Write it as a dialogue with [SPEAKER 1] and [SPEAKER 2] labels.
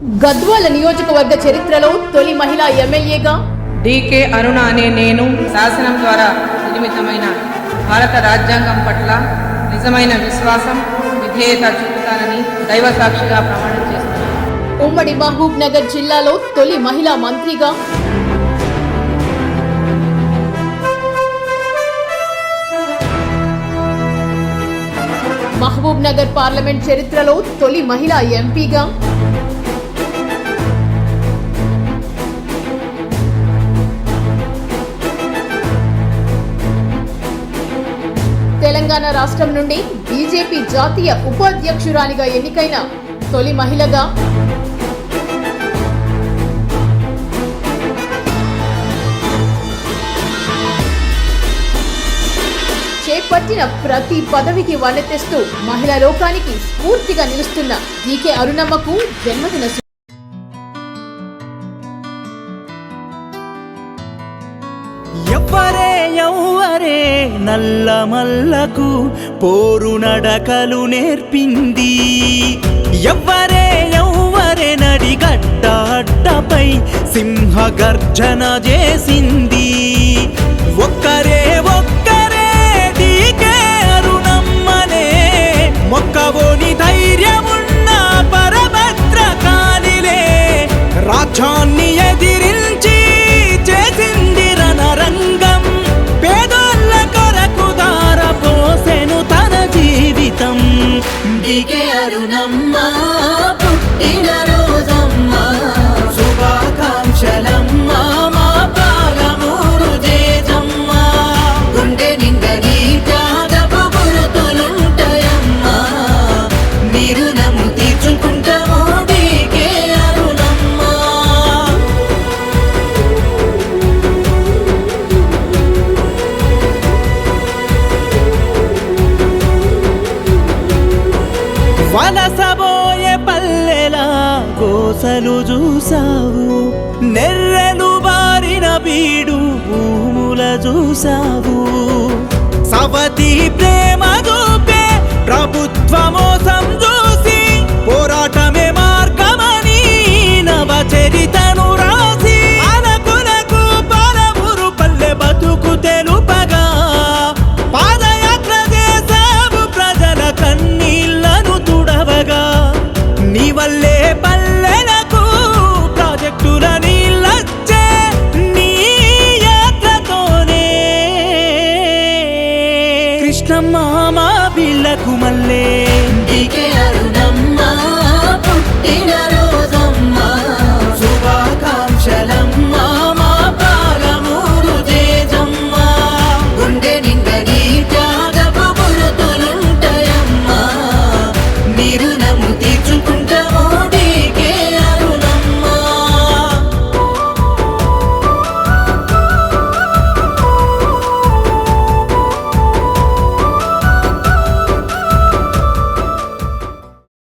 [SPEAKER 1] గద్వాల నియోజకవర్గ చరిత్రలో తొలి మహిళా ఎమ్మెల్యేగా
[SPEAKER 2] డీకే అరుణ అనే నేను శాసనం ద్వారా నిర్మితమైన భారత రాజ్యాంగం పట్ల నిజమైన విశ్వాసం, విధేయత చూపుతానని దైవ సాక్షిగా ప్రమాణం చేస్తున్నాను.
[SPEAKER 1] ఉమ్మడి మహబూబ్ నగర్ జిల్లాలో తొలి మహిళా మంత్రిగా మహబూబ్ నగర్ పార్లమెంట్ చరిత్రలో తొలి మహిళా ఎంపీగా తెలంగాణ రాష్ట్రం నుండి బీజేపీ జాతీయ ఉపాధ్యక్షురాలిగా ఎన్నికైన తొలి మహిళగా చేపట్టిన ప్రతి పదవికి వన్నెతెస్తూ మహిళా లోకానికి స్ఫూర్తిగా నిలుస్తున్న డీకే అరుణమ్మకు జన్మదిన
[SPEAKER 3] ఎవ్వరే నల్ల మల్లకు పోరు నడకలు నేర్పింది. ఎవ్వరే నడిగడ్డ అడ్డపై సింహ గర్జన చేసింది. ఒక్కరే డీకే అరుణమ్మనే మొక్కవోని ధైర్యమున్న పరభద్ర కానిలే రాజ్యాన్ని ఎదిరించి చేసింది రణరంగం. పేదోళ్ళ కొరకు దార పోసెను తన జీవితం. డీకే అరుణమ్మ పుట్టిన రోజమ్మ, శుభాకాంక్షలమ్మ మా పాలమూరు జేజమ్మ. గుండె నిండని త్యాగపు గురుతులుంటాయమ్మా, మీరు నమ్ము తీర్చుకుంటాము డీకే అరుణమ్మ. వలసబోయే పల్లెలా కోసలు చూసావు, నెర్రెలు బారిన బీడు భూముల చూసావు. సవతి ప్రేమ చూపే ప్రభు